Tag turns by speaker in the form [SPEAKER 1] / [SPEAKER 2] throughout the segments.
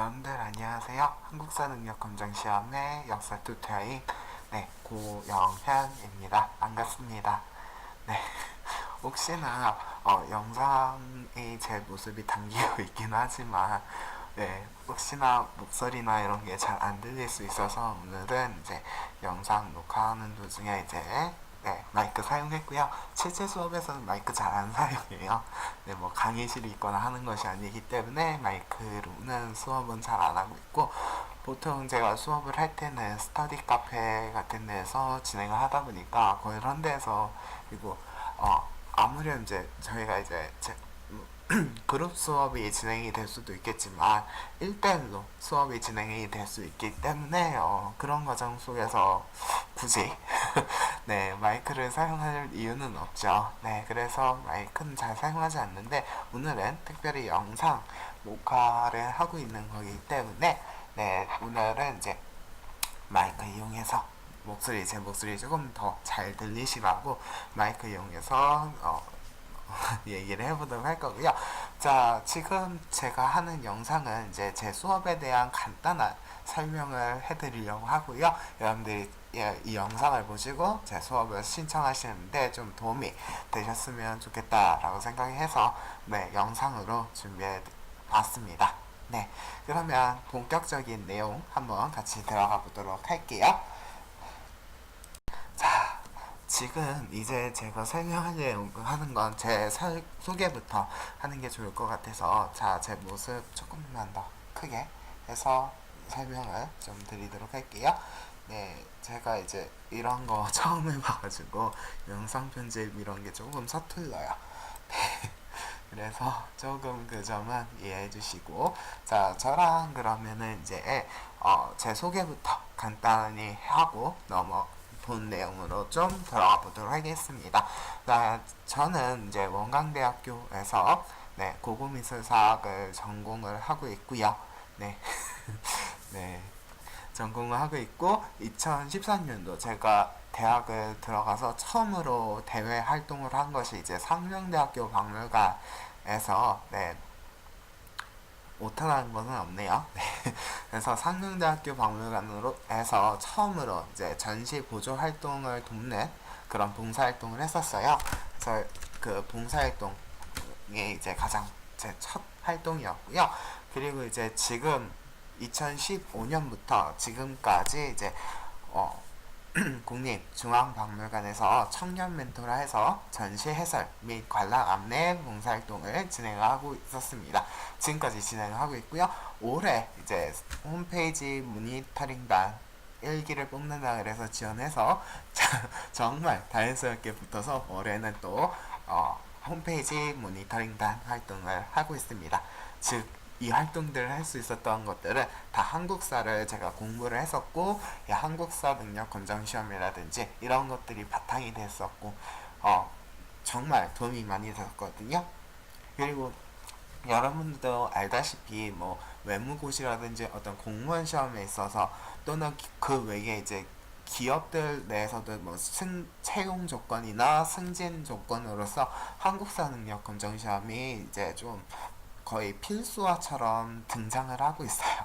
[SPEAKER 1] 여러분들 안녕하세요. 한국사 능력 검정 시험의 역사 튜터인 고영현입니다. 반갑습니다. 네, 혹시나 영상에 제 모습이 담기고 있긴 하지만 혹시나 목소리나 이런 게 잘 안 들릴 수 있어서 오늘은 이제 영상 녹화하는 도중에 이제 마이크 사용했고요. 실제 수업에서는 마이크 잘 안 사용해요. 뭐 강의실이 있거나 하는 것이 아니기 때문에 마이크로는 수업은 잘 안 하고 있고, 보통 제가 수업을 할 때는 스터디 카페 같은 데서 진행을 하다 보니까 그런 데서, 그리고 아무렴 이제 저희가 이제 그룹 수업이 진행이 될 수도 있겠지만 1대1로 수업이 진행이 될 수 있기 때문에 그런 과정 속에서 굳이 마이크를 사용할 이유는 없죠. 그래서 마이크는 잘 사용하지 않는데 오늘은 특별히 영상 녹화를 하고 있는 거기 때문에 오늘은 이제 마이크 이용해서 제 목소리 조금 더 잘 들리시라고 마이크 이용해서 얘기를 해보도록 할 거고요. 자, 지금 제가 하는 영상은 이제 제 수업에 대한 간단한 설명을 해드리려고 하고요. 여러분들이 이 영상을 보시고 제 수업을 신청하시는데 좀 도움이 되셨으면 좋겠다라고 생각해서 영상으로 준비해 봤습니다. 그러면 본격적인 내용 한번 같이 들어가 보도록 할게요. 자, 지금 이제 제가 설명하려고 하는 건 제 소개부터 하는 게 좋을 것 같아서, 자, 제 모습 조금만 더 크게 해서 설명을 좀 드리도록 할게요. 제가 이제 이런 거 처음 해봐가지고 영상 편집 이런 게 조금 서툴러요. 그래서 조금 그 점은 이해해 주시고, 자, 저랑 그러면은 이제 제 소개부터 간단히 하고 본 내용으로 좀 들어가 보도록 하겠습니다. 저는 이제 원광대학교에서 고고미술사학을 전공을 하고 있고요. 전공을 하고 있고, 2013년도 제가 대학을 들어가서 처음으로 대외 활동을 한 것이 이제 상명대학교 박물관에서 오타나는 것은 없네요. 그래서 상명대학교 박물관으로 해서 처음으로 이제 전시 보조 활동을 돕는 그런 봉사활동을 했었어요. 그래서 그 봉사활동이 이제 가장 제 첫 활동이었고요. 그리고 이제 지금 2015년부터 지금까지 이제 국립중앙박물관에서 청년 멘토라 해서 전시 해설 및 관람 안내 봉사활동을 진행하고 있었습니다. 지금까지 진행을 하고 있고요. 올해 이제 홈페이지 모니터링단 1기를 뽑는다 그래서 지원해서 정말 다행스럽게 붙어서 올해는 또 홈페이지 모니터링단 활동을 하고 있습니다. 즉, 이 활동들을 할 수 있었던 것들은 다 한국사를 제가 공부를 했었고, 한국사 능력 검정 시험이라든지 이런 것들이 바탕이 됐었고, 정말 도움이 많이 됐었거든요. 그리고 여러분들도 알다시피 뭐 외무고시라든지 어떤 공무원 시험에 있어서, 또는 그 외에 이제 기업들 내에서도 뭐 채용 조건이나 승진 조건으로서 한국사 능력 검정 시험이 이제 좀 거의 필수화처럼 등장을 하고 있어요.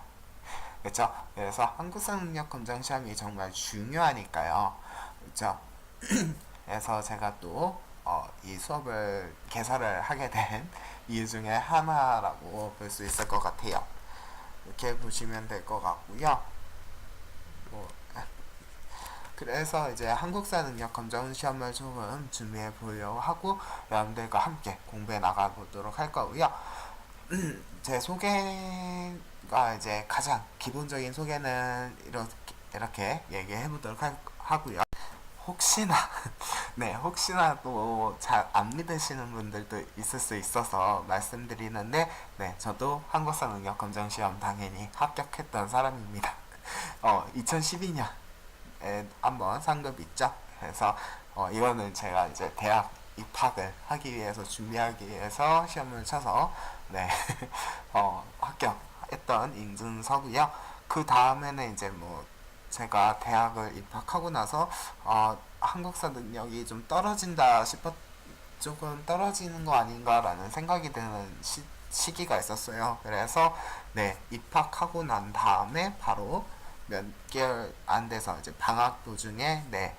[SPEAKER 1] 그렇죠? 그래서 한국사 능력 검정 시험이 정말 중요하니까요. 그렇죠? 그래서 제가 또 이 수업을 개설을 하게 된 이유 중에 하나라고 볼 수 있을 것 같아요. 이렇게 보시면 될 것 같고요. 그래서 이제 한국사 능력 검정 시험을 조금 준비해 보려고 하고 여러분들과 함께 공부해 나가 보도록 할 거고요. 제 소개가 이제 가장 기본적인 소개는 이렇게 얘기해 보도록 하고요. 혹시나 혹시나 또 잘 안 믿으시는 분들도 있을 수 있어서 말씀드리는데, 저도 한국사 능력 검정 시험 당연히 합격했던 사람입니다. 2012년에 한번 상급 있죠. 그래서 이거는 제가 이제 대학 입학을 하기 위해서 준비하기 위해서 시험을 쳐서 합격했던 인증서고요. 그 다음에는 이제 뭐 제가 대학을 입학하고 나서 한국사 능력이 좀 떨어진다 조금 떨어지는 거 아닌가라는 생각이 드는 시기가 있었어요. 그래서 네, 입학하고 난 다음에 바로 몇 개월 안 돼서 이제 방학 도중에 네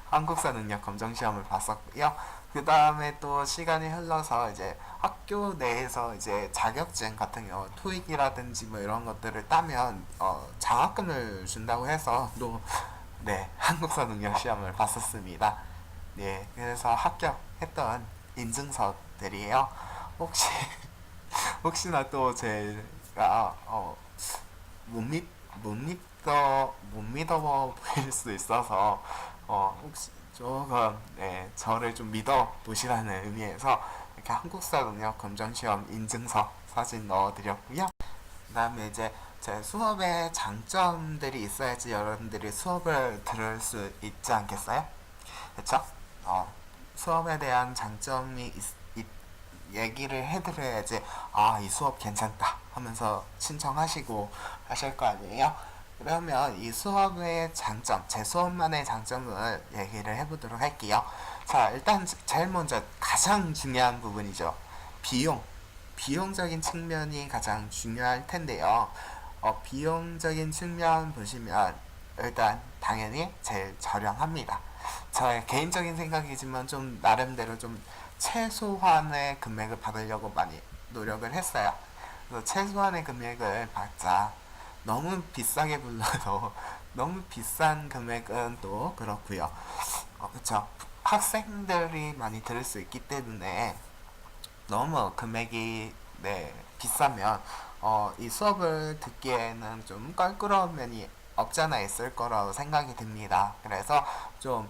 [SPEAKER 1] 한국사 능력 검정 시험을 봤었고요. 그 다음에 또 시간이 흘러서 이제 학교 내에서 이제 자격증 같은 경우 토익이라든지 뭐 이런 것들을 따면 장학금을 준다고 해서 또 네 한국사 능력 시험을 봤었습니다. 네, 그래서 합격했던 인증서들이에요. 혹시 혹시나 또 제가 못 믿어 보일 수 있어서 혹시 조금 네, 저를 좀 믿어 보시라는 의미에서 이렇게 한국사 능력 검정 시험 인증서 사진 넣어드렸고요. 그다음에 이제 제 수업의 장점들이 있어야지 여러분들이 수업을 들을 수 있지 않겠어요? 그렇죠? 수업에 대한 장점이 얘기를 해드려야지 이 수업 괜찮다 하면서 신청하시고 하실 거 아니에요? 그러면 이 수업의 장점, 제 수업만의 장점을 얘기를 해보도록 할게요. 자, 일단 제일 먼저 가장 중요한 부분이죠. 비용. 비용적인 측면이 가장 중요할 텐데요. 비용적인 측면 보시면 일단 당연히 제일 저렴합니다. 저의 개인적인 생각이지만 좀 나름대로 좀 최소한의 금액을 받으려고 많이 노력을 했어요. 그래서 최소한의 금액을 받자. 너무 비싸게 불러도 너무 비싼 금액은 또 그렇고요. 그렇죠. 학생들이 많이 들을 수 있기 때문에 너무 금액이 네, 비싸면 이 수업을 듣기에는 좀 껄끄러운 면이 없잖아 있을 거라고 생각이 듭니다. 그래서 좀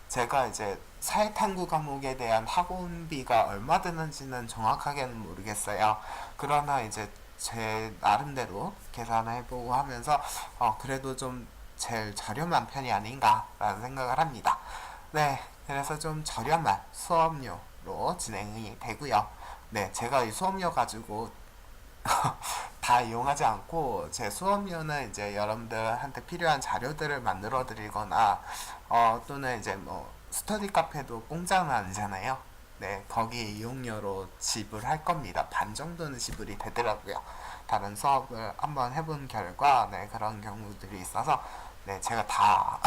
[SPEAKER 1] 제가 이제 사회탐구 과목에 대한 학원비가 얼마 드는지는 정확하게는 모르겠어요. 그러나 이제 제 나름대로 계산을 해보고 하면서 그래도 좀 제일 저렴한 편이 아닌가라는 생각을 합니다. 네, 그래서 좀 저렴한 수업료로 진행이 되고요. 네, 제가 이 수업료 가지고 다 이용하지 않고 제 수업료는 이제 여러분들한테 필요한 자료들을 만들어 드리거나 또는 이제 뭐 스터디 카페도 공짜는 아니잖아요. 네, 거기 이용료로 지불할 겁니다. 반 정도는 지불이 되더라고요. 다른 수업을 한번 해본 결과 네, 그런 경우들이 있어서 네, 제가 다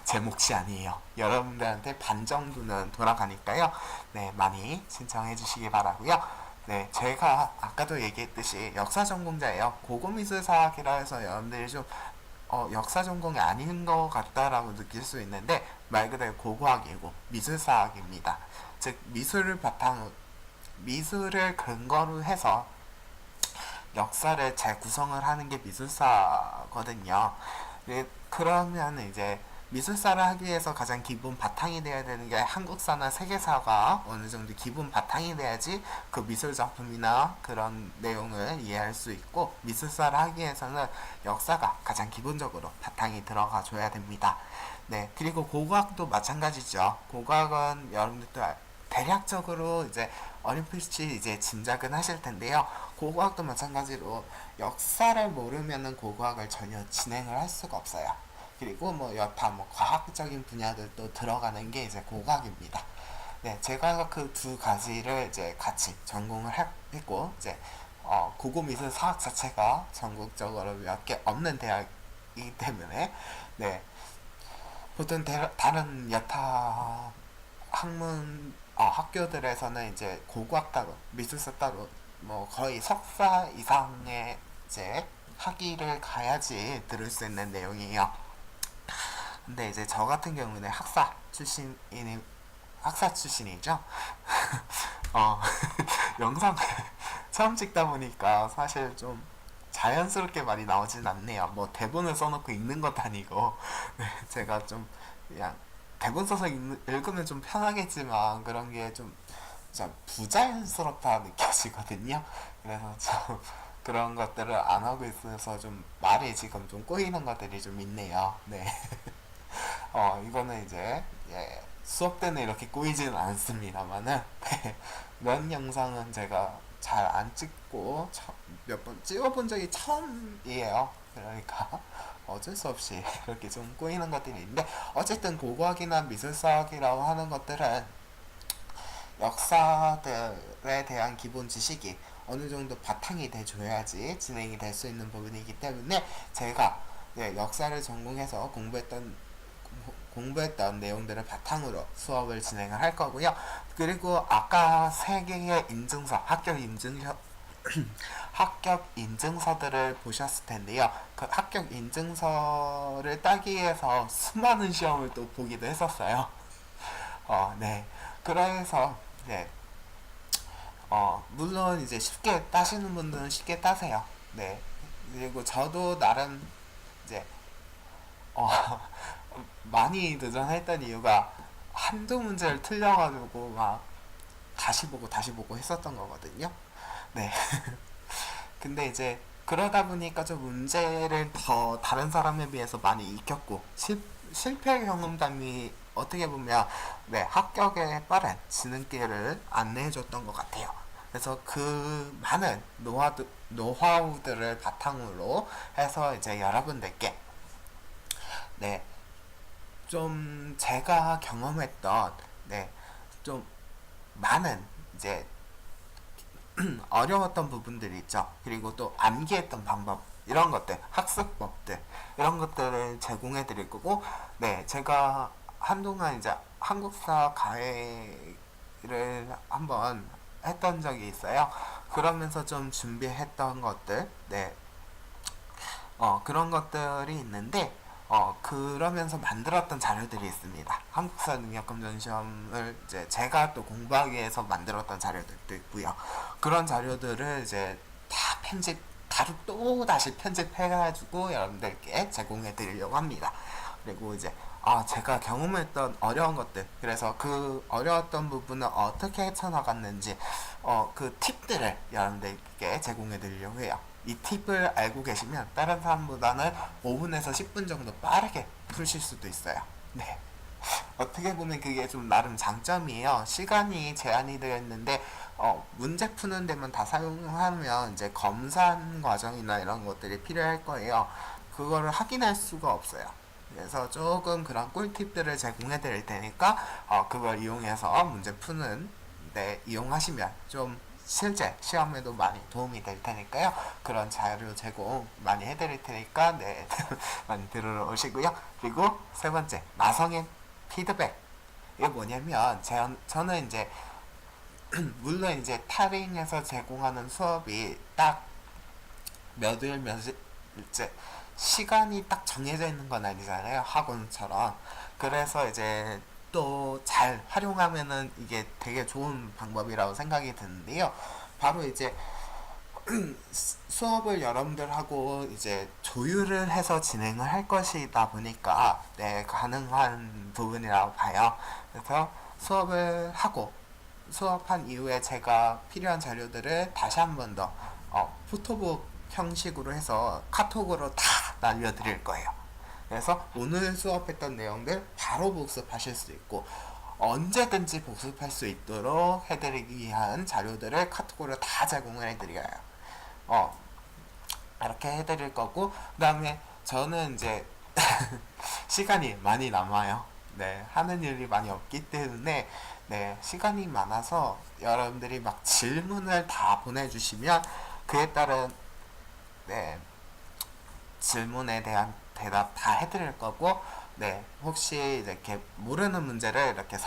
[SPEAKER 1] 제 몫이 아니에요. 여러분들한테 반 정도는 돌아가니까요. 네, 많이 신청해 주시기 바라고요. 네, 제가 아까도 얘기했듯이 역사 전공자예요. 고고미술사학이라 해서 여러분들이 좀 역사 전공이 아닌 것 같다라고 느낄 수 있는데 말 그대로 고고학이고 미술사학입니다. 즉 미술을 근거로 해서 역사를 재구성을 하는 게 미술사거든요. 네, 그러면 이제 미술사를 하기 위해서 가장 기본 바탕이 돼야 되는 게 한국사나 세계사가 어느 정도 기본 바탕이 돼야지 그 미술 작품이나 그런 내용을 이해할 수 있고, 미술사를 하기 위해서는 역사가 가장 기본적으로 바탕이 들어가 줘야 됩니다. 네, 그리고 고고학도 마찬가지죠. 고고학은 여러분들도 대략적으로 이제 어렴풋이 이제 짐작은 하실 텐데요. 고고학도 마찬가지로 역사를 모르면은 고고학을 전혀 진행을 할 수가 없어요. 그리고 뭐 여타 뭐 과학적인 분야들도 들어가는 게 이제 고고학입니다. 네, 제가 그 두 가지를 이제 같이 전공을 했고, 이제 고고미술 사학 자체가 전국적으로 몇 개 없는 대학이기 때문에 네, 보통 다른 여타 학교들에서는 이제 고고학 따로, 미술사 따로 뭐 거의 석사 이상의 이제 학위를 가야지 들을 수 있는 내용이에요. 근데 이제 저 같은 경우는 학사 출신이죠. 어, 영상 처음 찍다 보니까 사실 좀 자연스럽게 말이 나오진 않네요. 뭐 대본을 써놓고 읽는 것도 아니고 네, 제가 좀 그냥 대본 써서 읽으면 좀 편하겠지만 그런 게 좀 부자연스럽다 느껴지거든요. 그래서 좀 그런 것들을 안 하고 있어서 좀 말이 지금 좀 꼬이는 것들이 좀 있네요. 네. 이거는 이제 수업 때는 이렇게 꼬이지는 않습니다만은 네, 면 영상은 제가 잘 안 찍고 몇 번 찍어본 적이 처음이에요. 그러니까 어쩔 수 없이 그렇게 좀 꼬이는 것들이 있는데, 어쨌든 고고학이나 미술사학이라고 하는 것들은 역사들에 대한 기본 지식이 어느 정도 바탕이 돼줘야지 진행이 될 수 있는 부분이기 때문에 제가 역사를 전공해서 공부했던 내용들을 바탕으로 수업을 진행을 할 거고요. 그리고 아까 세 개의 인증서, 합격 인증서들을 보셨을 텐데요. 그 합격 인증서를 따기 위해서 수많은 시험을 또 보기도 했었어요. 네. 그래서 네. 물론 이제 쉽게 따시는 분들은 쉽게 따세요. 네. 그리고 저도 나름 이제 어, 많이 도전했던 이유가 한두 문제를 틀려가지고 막 다시 보고 했었던 거거든요. 네. 근데 이제 그러다 보니까 좀 문제를 더 다른 사람에 비해서 많이 익혔고 실패 경험담이 어떻게 보면 합격에 빠른 지름길을 안내해줬던 것 같아요. 그래서 그 많은 노하우들을 바탕으로 해서 이제 여러분들께 네, 좀 제가 경험했던 좀 많은 이제 어려웠던 부분들이 있죠. 그리고 또 암기했던 방법 이런 것들, 학습법들 이런 것들을 제공해 드릴 거고, 제가 한동안 이제 한국사 과외를 한번 했던 적이 있어요. 그러면서 좀 준비했던 것들, 그런 것들이 있는데, 그러면서 만들었던 자료들이 있습니다. 한국사 능력검정 시험을 이제 제가 또 공부하기 위해서 만들었던 자료들도 있고요. 그런 자료들을 이제 다 또 다시 편집해가지고 여러분들께 제공해 드리려고 합니다. 그리고 이제 제가 경험했던 어려운 것들, 그래서 그 어려웠던 부분을 어떻게 헤쳐나갔는지 그 팁들을 여러분들께 제공해 드리려고 해요. 이 팁을 알고 계시면 다른 사람보다는 5분에서 10분 정도 빠르게 푸실 수도 있어요. 네. 어떻게 보면 그게 좀 나름 장점이에요. 시간이 제한이 되어 있는데 문제 푸는 데만 다 사용하면 이제 검산 과정이나 이런 것들이 필요할 거예요. 그거를 확인할 수가 없어요. 그래서 조금 그런 꿀팁들을 제공해 드릴 테니까 그걸 이용해서 문제 푸는 데 이용하시면 좀 실제 시험에도 많이 도움이 될 테니까요. 그런 자료 제공 많이 해드릴 테니까 많이 들으러 오시고요. 그리고 세 번째, 나성인 피드백. 이게 뭐냐면 저는 이제 물론 이제 타링에서 제공하는 수업이 딱 몇일째 시간이 딱 정해져 있는 건 아니잖아요. 학원처럼. 그래서 이제 또 잘 활용하면은 이게 되게 좋은 방법이라고 생각이 드는데요. 바로 이제 수업을 여러분들하고 이제 조율을 해서 진행을 할 것이다 보니까 가능한 부분이라고 봐요. 그래서 수업한 이후에 제가 필요한 자료들을 다시 한 번 더 포토북 형식으로 해서 카톡으로 다 날려드릴 거예요. 그래서 오늘 수업했던 내용들 바로 복습하실 수 있고 언제든지 복습할 수 있도록 해드리기 위한 자료들을 카톡으로 다 제공을 해드려요. 이렇게 해드릴 거고, 그 다음에 저는 이제 시간이 많이 남아요. 하는 일이 많이 없기 때문에 시간이 많아서 여러분들이 막 질문을 다 보내주시면 그에 따른 질문에 대한 대답 다 해드릴 거고, 혹시 이렇게 모르는 문제를 이렇게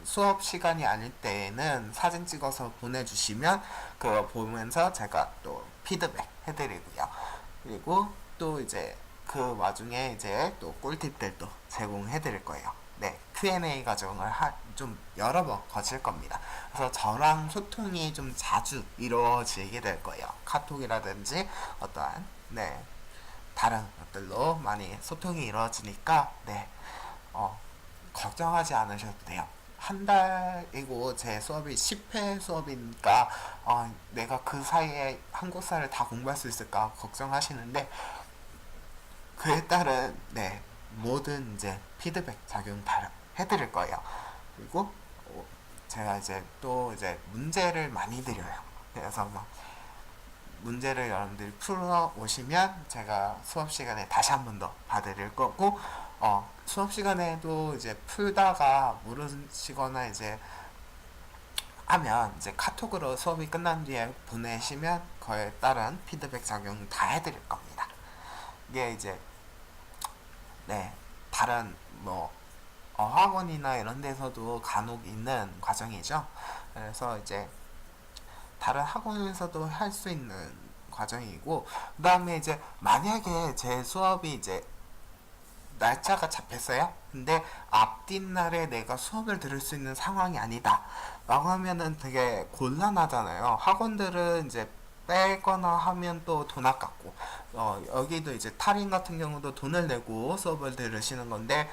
[SPEAKER 1] 수업 시간이 아닐 때에는 사진 찍어서 보내주시면 그거 보면서 제가 또 피드백 해드리고요. 그리고 또 이제 그 와중에 이제 또 꿀팁들도 제공해드릴 거예요. Q&A 과정을 좀 여러 번 거칠 겁니다. 그래서 저랑 소통이 좀 자주 이루어지게 될 거예요. 카톡이라든지 어떠한 다른 것들로 많이 소통이 이루어지니까 걱정하지 않으셔도 돼요. 한 달이고 제 수업이 10회 수업이니까 내가 그 사이에 한국사를 다 공부할 수 있을까 걱정하시는데 그에 따른 모든 이제 피드백 작용 다 해드릴 거예요. 그리고 제가 이제 또 이제 문제를 많이 드려요. 그래서 막 문제를 여러분들이 풀어 오시면 제가 수업 시간에 다시 한 번 더 봐드릴 거고, 수업 시간에도 이제 풀다가 모르시거나 이제 하면 이제 카톡으로 수업이 끝난 뒤에 보내시면 그에 따른 피드백 작용 다 해드릴 겁니다. 이게 이제 네 다른 뭐 어학원이나 이런 데서도 간혹 있는 과정이죠. 그래서 이제 다른 학원에서도 할 수 있는 과정이고, 그 다음에 이제 만약에 제 수업이 이제 날짜가 잡혔어요. 근데 앞뒷날에 내가 수업을 들을 수 있는 상황이 아니다 라고 하면은 되게 곤란하잖아요. 학원들은 이제 빼거나 하면 또 돈 아깝고, 여기도 이제 탈인 같은 경우도 돈을 내고 수업을 들으시는 건데,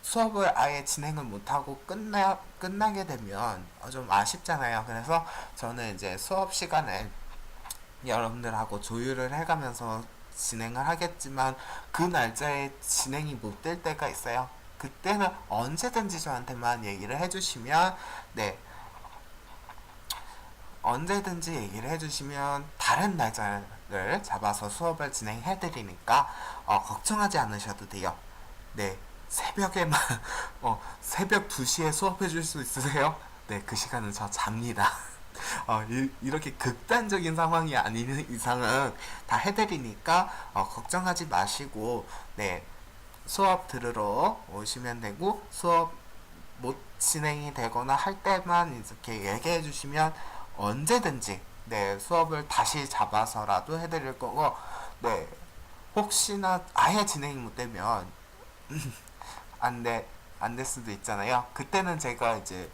[SPEAKER 1] 수업을 아예 진행을 못하고 끝나게 되면 좀 아쉽잖아요. 그래서 저는 이제 수업 시간을 여러분들하고 조율을 해가면서 진행을 하겠지만, 그 날짜에 진행이 못 될 때가 있어요. 그때는 언제든지 저한테만 얘기를 해주시면, 네, 언제든지 얘기를 해주시면 다른 날짜를 잡아서 수업을 진행해드리니까 걱정하지 않으셔도 돼요. 네, 새벽에만 새벽 2시에 수업해줄 수 있으세요? 네, 그 시간은 저 잡니다. 이렇게 극단적인 상황이 아닌 이상은 다 해드리니까 걱정하지 마시고, 네, 수업 들으러 오시면 되고, 수업 못 진행이 되거나 할 때만 이렇게 얘기해 주시면 언제든지 네, 수업을 다시 잡아서라도 해드릴 거고, 네, 혹시나 아예 진행이 못 되면 안 될 수도 있잖아요. 그때는 제가 이제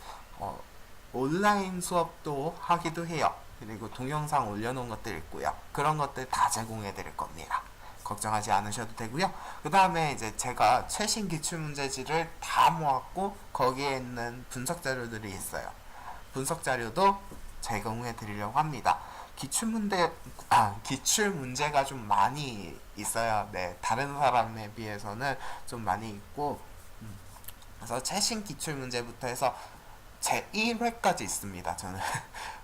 [SPEAKER 1] 온라인 수업도 하기도 해요. 그리고 동영상 올려놓은 것들 있고요. 그런 것들 다 제공해 드릴 겁니다. 걱정하지 않으셔도 되고요. 그 다음에 이제 제가 최신 기출문제지를 다 모았고 거기에 있는 분석 자료들이 있어요. 분석 자료도 제공해 드리려고 합니다. 기출 문제가 좀 많이 있어요. 네, 다른 사람에 비해서는 좀 많이 있고, 그래서 최신 기출 문제부터 해서 제 1회까지 있습니다. 저는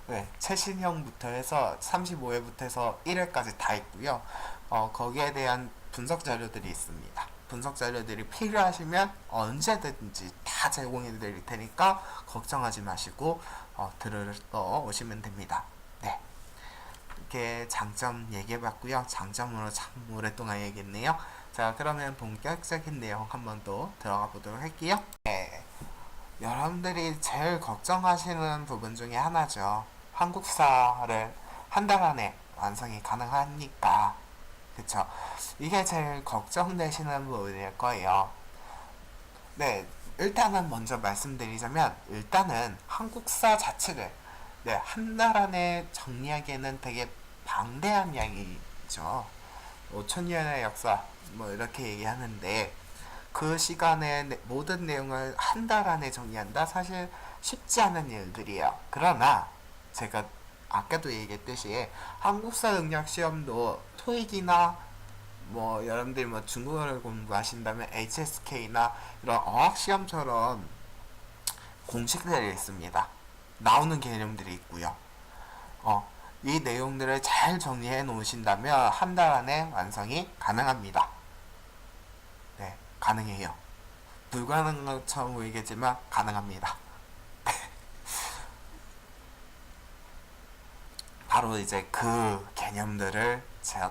[SPEAKER 1] 네, 최신형부터 해서 35회부터 해서 1회까지 다 있고요. 거기에 대한 분석 자료들이 있습니다. 분석 자료들이 필요하시면 언제든지 다 제공해 드릴 테니까 걱정하지 마시고 들으러 오시면 됩니다. 네, 이렇게 장점 얘기해 봤고요. 장점으로 참 오랫동안 얘기했네요. 자, 그러면 본격적인 내용 한번 더 들어가 보도록 할게요. 네, 여러분들이 제일 걱정하시는 부분 중에 하나죠. 한국사를 한 달 안에 완성이 가능합니까? 그쵸? 이게 제일 걱정되시는 부분일 거예요. 네, 일단은 먼저 말씀드리자면, 일단은 한국사 자체를 네, 한 달 안에 정리하기에는 되게 방대한 양이죠. 5천년의 역사 뭐 이렇게 얘기하는데, 그 시간에 모든 내용을 한 달 안에 정리한다? 사실 쉽지 않은 일들이에요. 그러나 제가 아까도 얘기했듯이 한국사 능력 시험도 토익이나 뭐 여러분들이 뭐 중국어를 공부하신다면 HSK나 이런 어학 시험처럼 공식들이 있습니다. 나오는 개념들이 있고요. 이 내용들을 잘 정리해 놓으신다면 한 달 안에 완성이 가능합니다. 네, 가능해요. 불가능한 것처럼 보이겠지만 가능합니다. 바로 이제 그 개념들을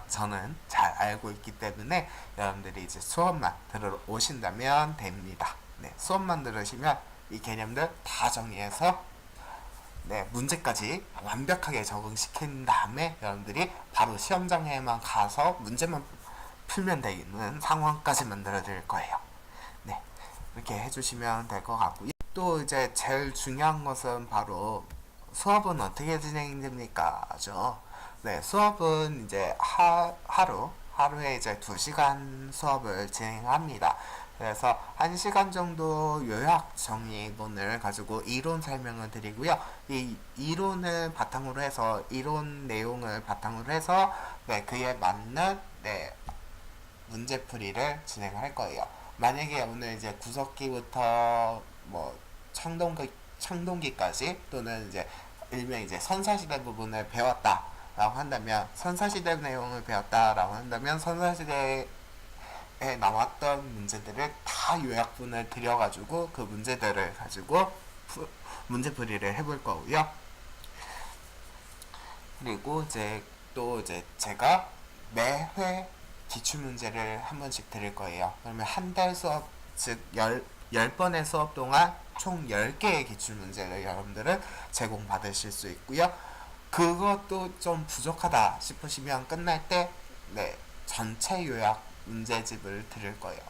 [SPEAKER 1] 저는 잘 알고 있기 때문에 여러분들이 이제 수업만 들으러 오신다면 됩니다. 네, 수업만 들으시면 이 개념들 다 정리해서 네, 문제까지 완벽하게 적응시킨 다음에 여러분들이 바로 시험장에만 가서 문제만 풀면 되는 상황까지 만들어 드릴 거예요. 네, 이렇게 해주시면 될 것 같고요. 또 이제 제일 중요한 것은 바로 수업은 어떻게 진행됩니까?죠. 네, 수업은 이제 하루에 이제 2시간 수업을 진행합니다. 그래서 1시간 정도 요약 정리본을 가지고 이론 설명을 드리고요. 이 이론을 바탕으로 해서, 이론 내용을 바탕으로 해서 네, 그에 맞는 네, 문제풀이를 진행할 거예요. 만약에 오늘 이제 구석기부터 뭐 청동기까지 또는 이제 일명 이제 선사시대 부분을 배웠다라고 한다면, 선사시대 내용을 배웠다라고 한다면 선사시대에 나왔던 문제들을 다 요약본을 드려가지고 그 문제들을 가지고 문제풀이를 해볼 거고요. 그리고 이제 또 이제 제가 매회 기출문제를 한 번씩 드릴 거예요. 그러면 한 달 수업, 즉 10번의 수업 동안 총 10개의 기출문제를 여러분들은 제공받으실 수 있고요. 그것도 좀 부족하다 싶으시면 끝날 때 전체 요약 문제집을 드릴 거예요.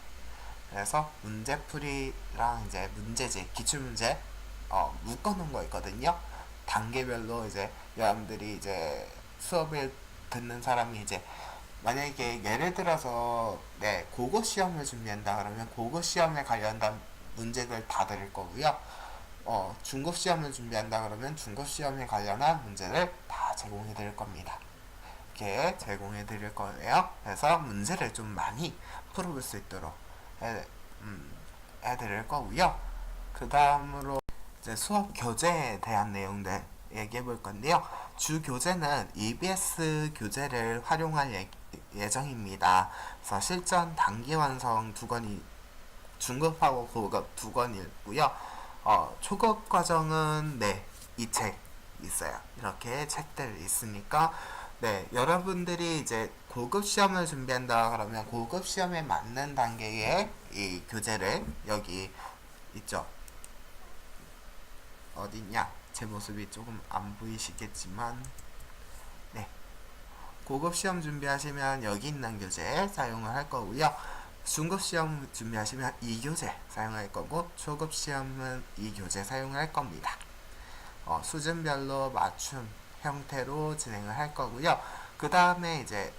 [SPEAKER 1] 그래서 문제풀이랑 이제 문제집, 기출문제 묶어놓은 거 있거든요. 단계별로 이제 여러분들이 이제 수업을 듣는 사람이 이제 만약에 예를 들어서 국어 시험을 준비한다 그러면 국어 시험에 관련된 문제들 다 드릴 거고요. 중급 시험을 준비한다 그러면 중급 시험에 관련한 문제를 다 제공해 드릴 겁니다. 이렇게 제공해 드릴 거예요. 그래서 문제를 좀 많이 풀어볼 수 있도록 해 드릴 거고요. 그 다음으로 이제 수업 교재에 대한 내용들 얘기해 볼 건데요. 주 교재는 EBS 교재를 활용할 예정입니다. 그래서 실전 단기 완성 2권이 중급하고 고급 2권이고요. 초급 과정은 이 책 있어요. 이렇게 책들 있으니까 여러분들이 이제 고급 시험을 준비한다 그러면 고급 시험에 맞는 단계의 이 교재를 여기 있죠. 어딨냐? 제 모습이 조금 안 보이시겠지만 고급 시험 준비하시면 여기 있는 교재 사용을 할 거고요. 중급 시험 준비하시면 이 교재 사용할 거고 초급 시험은 이 교재 사용할 겁니다. 수준별로 맞춤 형태로 진행을 할 거고요. 그 다음에 이제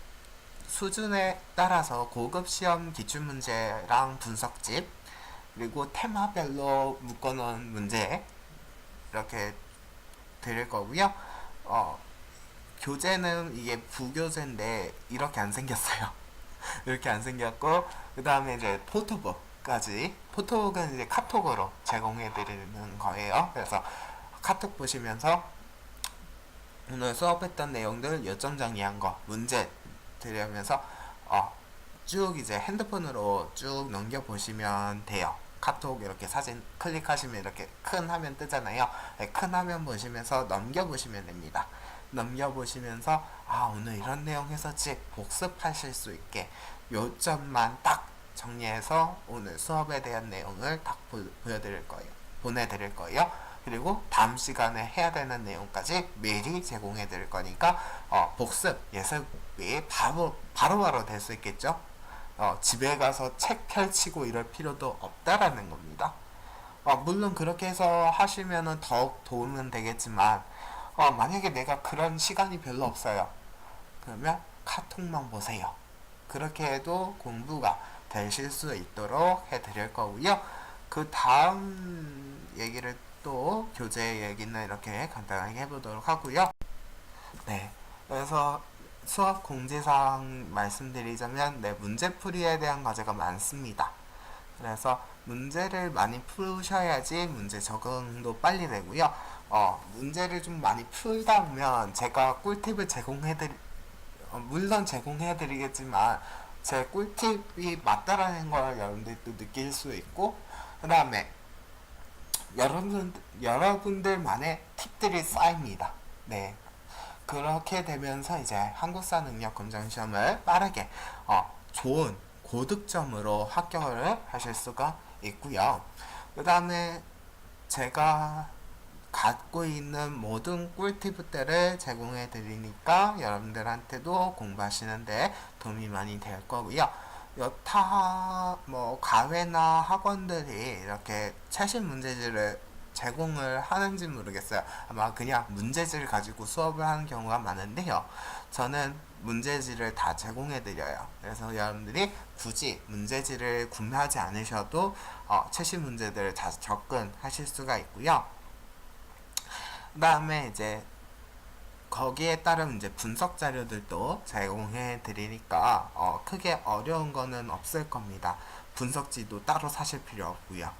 [SPEAKER 1] 수준에 따라서 고급 시험 기출문제랑 분석집 그리고 테마별로 묶어놓은 문제 이렇게 드릴 거고요. 교재는 이게 부교재인데 이렇게 안 생겼어요. 이렇게 안 생겼고 그 다음에 이제 포토북까지 포토북은 이제 카톡으로 제공해 드리는 거예요. 그래서 카톡 보시면서 오늘 수업했던 내용들 요점 정리한 거 문제 드리면서 쭉 이제 핸드폰으로 쭉 넘겨 보시면 돼요. 카톡 이렇게 사진 클릭하시면 이렇게 큰 화면 뜨잖아요. 큰 화면 보시면서 넘겨 보시면 됩니다. 넘겨 보시면서 오늘 이런 내용 했었지 복습하실 수 있게 요점만 딱 정리해서 오늘 수업에 대한 내용을 딱 보여드릴 거예요. 보내드릴 거예요. 그리고 다음 시간에 해야 되는 내용까지 미리 제공해 드릴 거니까 복습, 예습이 바로 될 수 있겠죠. 집에 가서 책 펼치고 이럴 필요도 없다라는 겁니다. 물론 그렇게 해서 하시면은 더욱 도움은 되겠지만 만약에 내가 그런 시간이 별로 없어요. 그러면 카톡만 보세요. 그렇게 해도 공부가 되실 수 있도록 해드릴 거고요. 그 다음 얘기를 또 교재 얘기는 이렇게 간단하게 해보도록 하고요. 그래서 수업 공지사항 말씀드리자면 문제풀이에 대한 과제가 많습니다. 그래서 문제를 많이 푸셔야지 문제 적응도 빨리 되고요. 문제를 좀 많이 풀다 보면 제가 꿀팁을 물론 제공해드리겠지만 제 꿀팁이 맞다라는 걸 여러분들도 느낄 수 있고 그 다음에 여러분들만의 팁들이 쌓입니다. 그렇게 되면서 이제 한국사 능력 검정 시험을 빠르게 좋은 고득점으로 합격을 하실 수가 있고요. 그 다음에 제가 갖고 있는 모든 꿀팁들을 제공해 드리니까 여러분들한테도 공부하시는데 도움이 많이 될 거고요. 여타 과외나 학원들이 이렇게 최신 문제지를 제공을 하는지 모르겠어요. 아마 그냥 문제지를 가지고 수업을 하는 경우가 많은데요. 저는 문제지를 다 제공해 드려요. 그래서 여러분들이 굳이 문제지를 구매하지 않으셔도 최신 문제들을 다 접근하실 수가 있고요. 그 다음에 이제 거기에 따른 이제 분석 자료들도 제공해 드리니까 크게 어려운 거는 없을 겁니다. 분석지도 따로 사실 필요 없고요.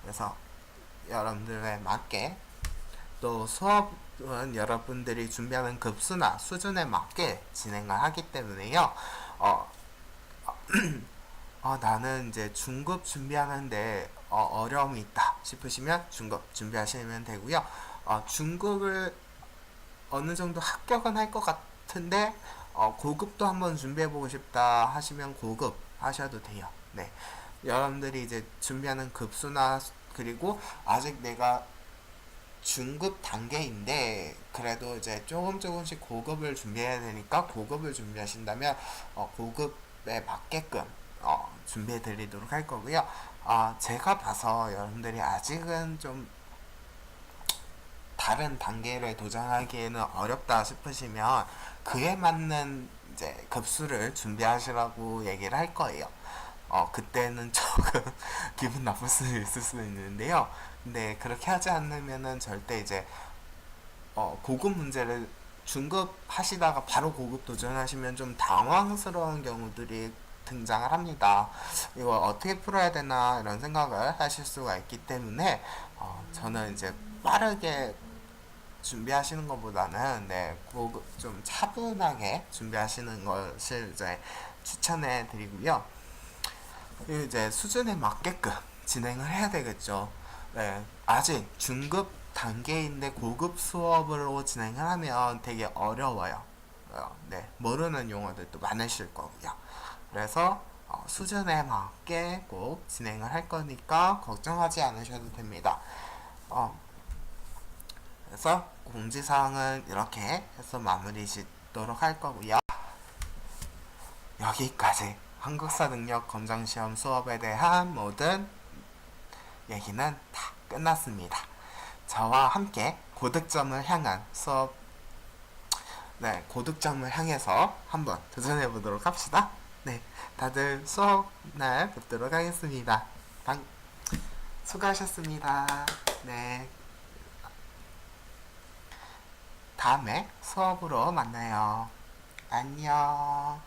[SPEAKER 1] 그래서 여러분들에 맞게 또 수업은 여러분들이 준비하는 급수나 수준에 맞게 진행을 하기 때문에요. 나는 이제 중급 준비하는데 어려움이 있다. 싶으시면 중급 준비하시면 되고요. 중급을 어느 정도 합격은 할 것 같은데 고급도 한번 준비해보고 싶다 하시면 고급 하셔도 돼요. 네, 여러분들이 이제 준비하는 급수나 그리고 아직 내가 중급 단계인데 그래도 이제 조금씩 고급을 준비해야 되니까 고급을 준비하신다면 고급에 맞게끔 준비해 드리도록 할 거고요. 제가 봐서 여러분들이 아직은 좀 다른 단계를 도전하기에는 어렵다 싶으시면 그에 맞는 이제 급수를 준비하시라고 얘기를 할 거예요. 그때는 조금 기분 나쁠 수 있을 수 있는데요. 근데 그렇게 하지 않으면은 절대 이제 고급 문제를 중급 하시다가 바로 고급 도전하시면 좀 당황스러운 경우들이 등장을 합니다. 이거 어떻게 풀어야 되나 이런 생각을 하실 수가 있기 때문에 저는 이제 빠르게 준비하시는 것보다는 고급 좀 차분하게 준비하시는 것을 이제 추천해 드리고요. 그리고 이제 수준에 맞게끔 진행을 해야 되겠죠. 네, 아직 중급 단계인데 고급 수업으로 진행을 하면 되게 어려워요. 네, 모르는 용어들도 많으실 거고요. 그래서 수준에 맞게 꼭 진행을 할 거니까 걱정하지 않으셔도 됩니다. 그래서 공지사항은 이렇게 해서 마무리 짓도록 할 거고요. 여기까지 한국사 능력 검정시험 수업에 대한 모든 얘기는 다 끝났습니다. 저와 함께 고득점을 향한 수업, 네, 고득점을 향해서 한번 도전해 보도록 합시다. 네, 다들 수업 날 뵙도록 하겠습니다. 수고하셨습니다. 네, 다음에 수업으로 만나요. 안녕.